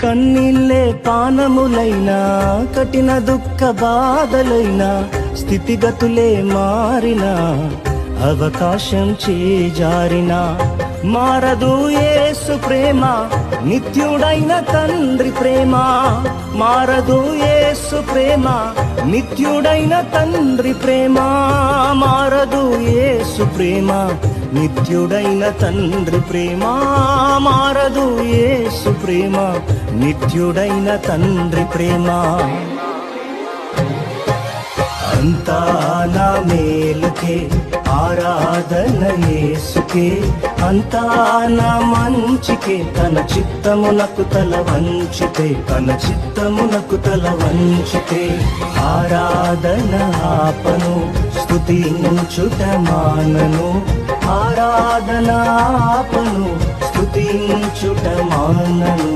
కన్నీళ్ళే పానములైనా, కఠిన దుఃఖ బాధలైనా, స్థితిగతులే మారినా, అవకాశం చేజారినా, మారదు యేసు ప్రేమ, నిత్యుడైన తండ్రి ప్రేమ. మారదు యేసు ప్రేమ, నిత్యుడైన తండ్రి ప్రేమ. మారదు యేసు ప్రేమ, నిత్యుడైన తండ్రి ప్రేమ. మారదు యేసు ప్రేమ, నిత్యుడైన తండ్రి ప్రేమ. అంతా నా మేలుకే, ఆరాధన యేసుకే, అంతా నా మంచికే. తన చిత్తమునకు తల వంచితే, తన చిత్తమునకు తల వంచితే, ఆరాధన ఆపను, స్తుతించుట మానను. ఆరాధన ఆపను, స్తుతించుట మానను.